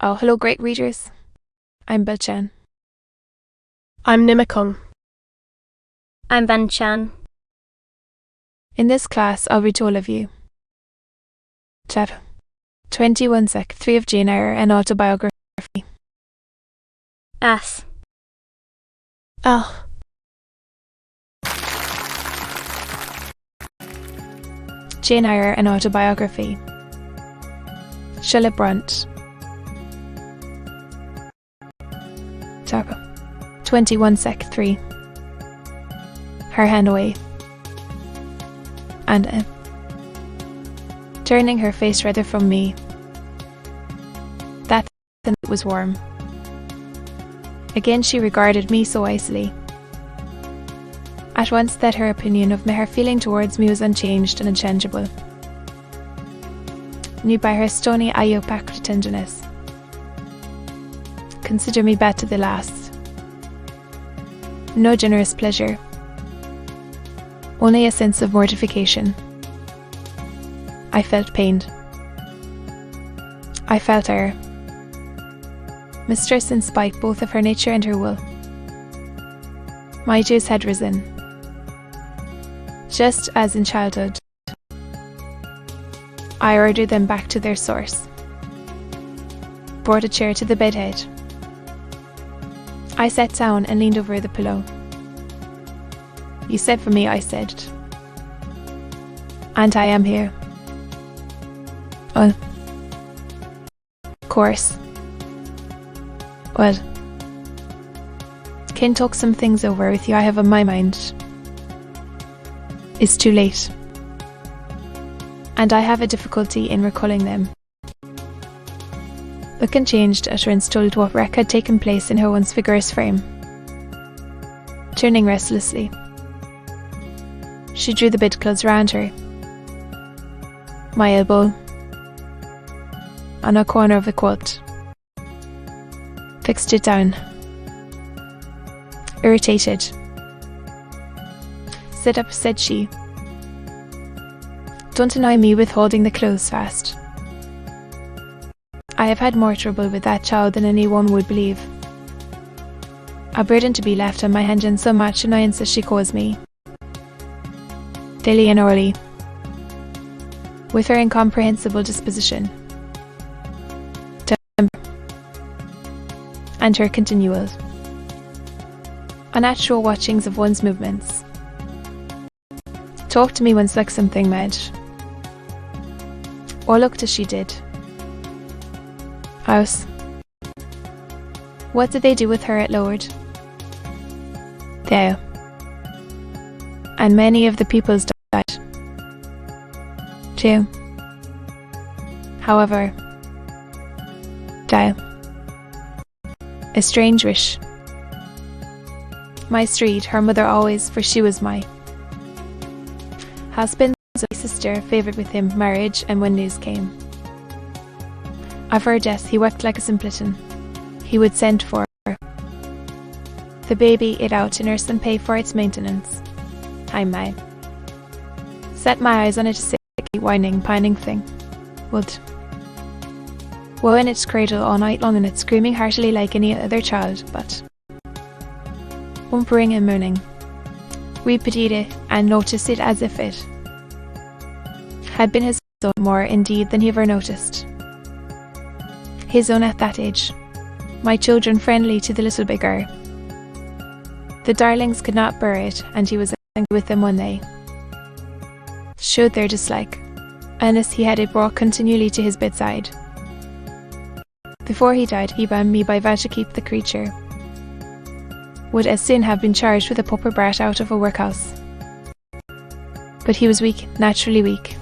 Oh, hello, great readers. I'm Belchan. I'm Nimikung. I'm Banchan. In this class, I'll read to all of you. Chap. 21 Sec. 3 of Jane Eyre and Autobiography. As. Oh. Jane Eyre and Autobiography. Brontë. Chap. 21 Sec. 3. Her hand away. And turning her face rather from me. That the night was warm. Again she regarded me so icily. At once that her opinion of me, her feeling towards me was unchanged and unchangeable. Knew by her stony eye opaque tenderness. Consider me bad to the last. No generous pleasure. Only a sense of mortification. I felt pained. I felt her. Mistress in spite both of her nature and her will. My dews had risen. Just as in childhood, I ordered them back to their source. Brought a chair to the bedhead. I sat down and leaned over the pillow. You sent for me, I said. And I am here. Well, of course. Well, can talk some things over with you I have on my mind. It's too late. And I have a difficulty in recalling them. Look and changed utterance told what wreck had taken place in her once vigorous frame. Turning restlessly, she drew the bedclothes round her. My elbow on a corner of the quilt. Fixed it down. Irritated. Sit up, said she. Don't annoy me with holding the clothes fast. I have had more trouble with that child than anyone would believe. A burden to be left on my hand and so much annoyance as she caused me. Daily and hourly. With her incomprehensible disposition. And her continual, unnatural watchings of one's movements. Talked to me once like something mad. Or looked as she did. House. What did they do with her at Aloud? There. And many of the peoples died. Too. However, die. A strange wish. My street, her mother always, for she was my husband's sister, favoured with him marriage, and when news came of her death, he wept like a simpleton. He would send for her. The baby it out to nurse and pay for its maintenance. Time I set my eyes on it, a sick, whining, pining thing. Would woe in its cradle all night long, and it screaming heartily like any other child, but whimpering and moaning. We pitied it and noticed it as if it had been his own, more indeed than he ever noticed. His own at that age. My children friendly to the little bigger. The darlings could not bear it, and he was angry with them one day. Showed their dislike, and as he had it brought continually to his bedside. Before he died, he bound me by vow to keep the creature. Would as soon have been charged with a pauper brat out of a workhouse. But he was weak, naturally weak.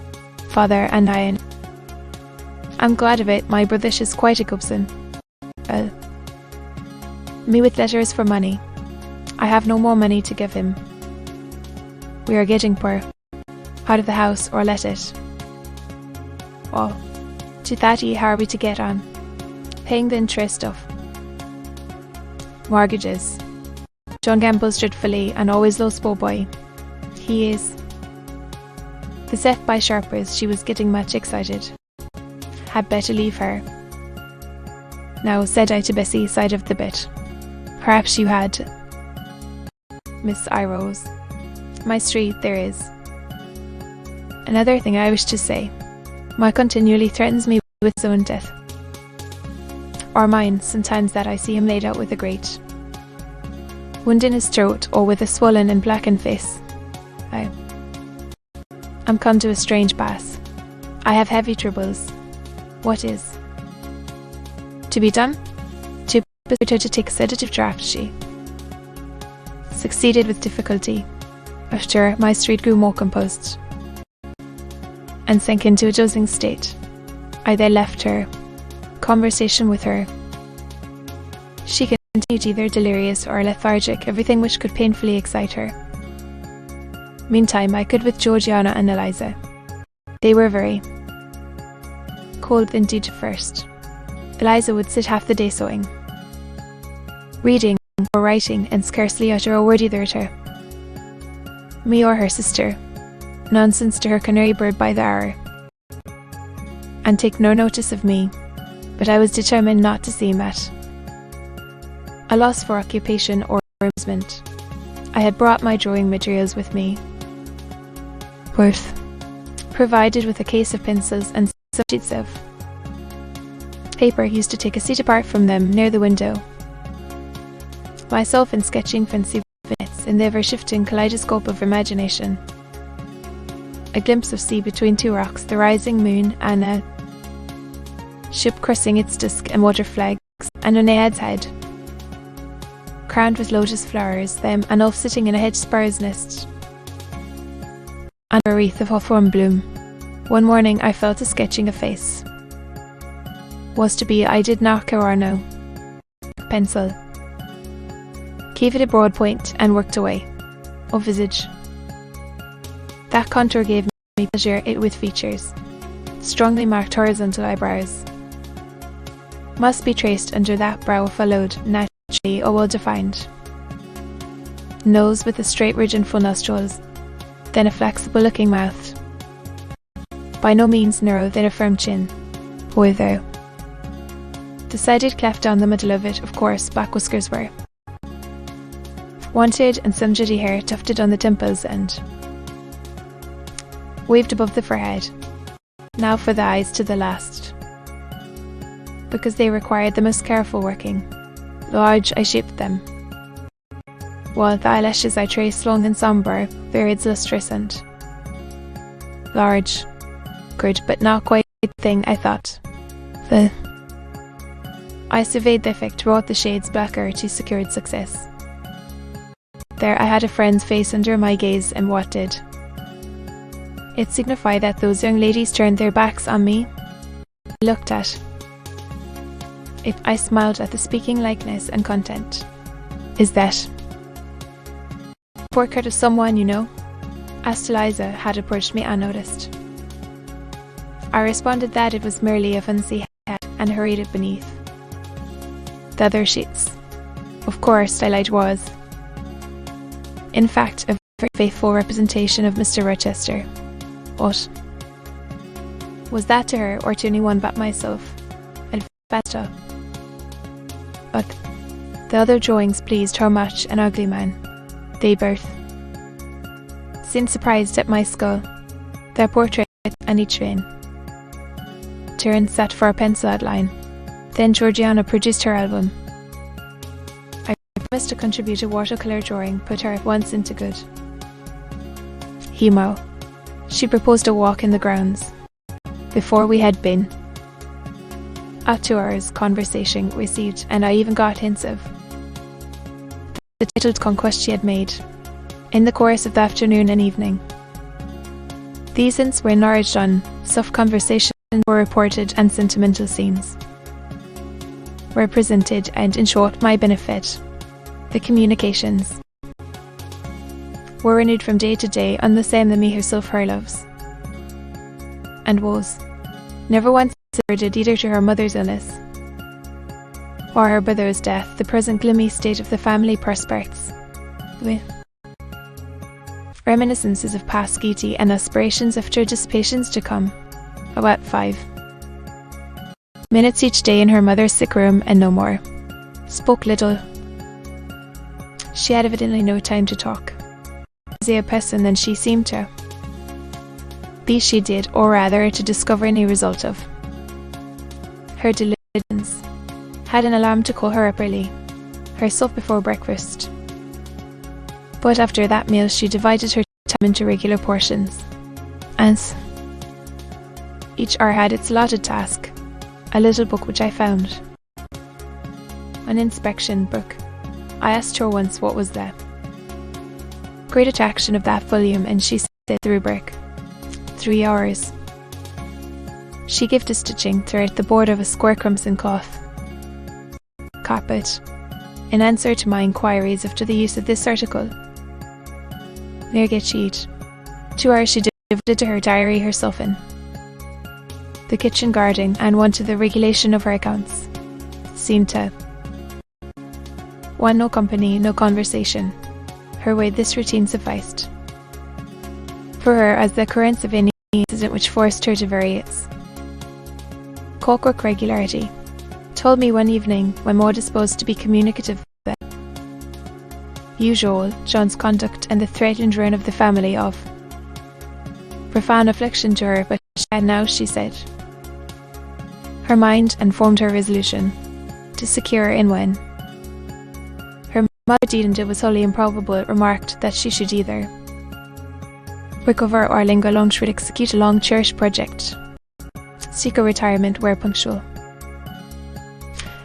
Father and I. I'm glad of it, my brothish is quite a gobson. Me with letters for money. I have no more money to give him. We are getting poor. Out of the house, or let it. Oh, to that how are we to get on? Paying the interest of mortgages. John gambles dreadfully and always low spoil boy. He is. Beset by sharpers, she was getting much excited. Had better leave her. Now, said I to Bessie, side of the bed. Perhaps you had. Miss I rose. My street, there is. Another thing I wish to say. Ma continually threatens me with his own death. Or mine, sometimes that I see him laid out with a great wound in his throat, or with a swollen and blackened face. I'm come to a strange pass. I have heavy troubles. What is to be done? To persuade her to take a sedative draught, she succeeded with difficulty. After my street grew more composed and sank into a dozing state. I then left her. Conversation with her. She continued either delirious or lethargic, everything which could painfully excite her. Meantime, I could with Georgiana and Eliza. They were very cold indeed at first. Eliza would sit half the day sewing, reading or writing, and scarcely utter a word either to me or her sister. Nonsense to her canary bird by the hour, and take no notice of me. But I was determined not to seem at a loss for occupation or amusement. I had brought my drawing materials with me, both provided with a case of pencils and some sheets of paper. Used to take a seat apart from them near the window, myself in sketching fancy vignettes in the ever-shifting kaleidoscope of imagination. A glimpse of sea between two rocks, the rising moon, and a ship crossing its disk and water flags, and on Aed's head, crowned with lotus flowers, them and Ulf sitting in a hedge sparrow's nest, and a wreath of hawthorn bloom. One morning I fell to sketching a face. Was to be, I did not care or no. Pencil. Gave it a broad point and worked away. O visage. That contour gave me pleasure, it with features. Strongly marked horizontal eyebrows. Must be traced under that brow of Aloud, naturally or well defined. Nose with a straight ridge and full nostrils, then a flexible looking mouth. By no means narrow, then a firm chin. However, decided cleft down the middle of it, of course, back whiskers were wanted, and some jetty hair tufted on the temples and waved above the forehead. Now for the eyes to the last, because they required the most careful working. Large I shaped them, while the eyelashes I traced long and sombre, varied lustrous and large. Good, but not quite the thing I thought. I surveyed the effect, wrought the shades blacker to secured success. There I had a friend's face under my gaze, and what did it signify that those young ladies turned their backs on me? I looked at it. I smiled at the speaking likeness and content. Is that portrait of someone you know? Asked Eliza, had approached me unnoticed. I responded that it was merely a fancy head, and hurried it beneath the other sheets. Of course, daylight was, in fact, a very faithful representation of Mr. Rochester. What was that to her, or to anyone but myself? I'd fast up. But the other drawings pleased her much, an ugly man. They both seemed surprised at my skull, their portrait and each vein. Terence sat for a pencil outline. Then Georgiana produced her album. I promised to contribute a watercolour drawing, put her at once into good humour. She proposed a walk in the grounds. Before we had been at 2 hours, conversation received, and I even got hints of the titled conquest she had made in the course of the afternoon and evening. These hints were enlarged on, soft conversations were reported, and sentimental scenes were presented, and in short, my benefit. The communications were renewed from day to day on the same that me herself her loves and woes. Never once referred either to her mother's illness or her brother's death. The present gloomy state of the family prospects with reminiscences of past gaiety and aspirations after dissipations to come. About 5 Minutes each day in her mother's sick room and no more. Spoke little. She had evidently no time to talk. Busier person than she seemed to. These she did, or rather to discover any result of. Her diligence had an alarm to call her up early, her sup before breakfast. But after that meal she divided her time into regular portions. As each hour had its allotted task, a little book which I found. An inspection book. I asked her once what was the great attraction of that volume, and she said the rubric, 3 hours. She gave to stitching throughout the border of a square crimson cloth carpet, in answer to my inquiries after the use of this article. Near get sheet. 2 hours she devoted to her diary herself in the kitchen guarding, and one to the regulation of her accounts. Seemed to one, no company, no conversation. Her way this routine sufficed for her as the occurrence of any incident which forced her to vary its clockwork regularity. Told me one evening, when more disposed to be communicative than usual, John's conduct and the threatened ruin of the family, of profound affliction to her, but she had now, she said, her mind, and formed her resolution to secure in when her mother did, and it was wholly improbable, it remarked that she should either recover or linger long, should execute a long cherished project, seek a retirement where punctual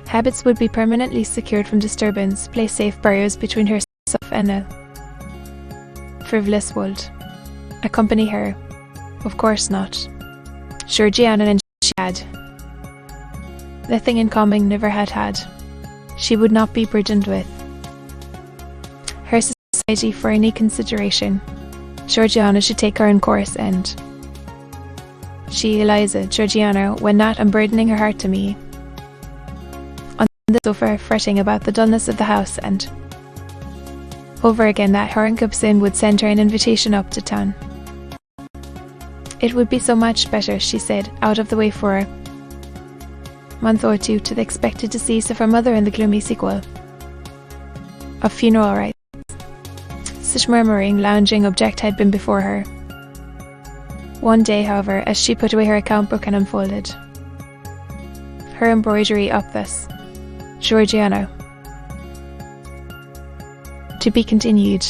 habits would be permanently secured from disturbance, place safe barriers between herself and a frivolous world. Accompany her? Of course not. Georgiana and she had the thing in common, never had. She would not be burdened with her society for any consideration. Georgiana should take her own course, and she, Eliza, Georgiana, when not unburdening her heart to me, on the sofa fretting about the dullness of the house, and over again that her sin would send her an invitation up to town. It would be so much better, she said, out of the way for a month or two, to the expected decease of her mother and the gloomy sequel of funeral rites. Such murmuring, lounging object had been before her. One day, however, as she put away her account book and unfolded her embroidery up thus, Georgiana. To be continued.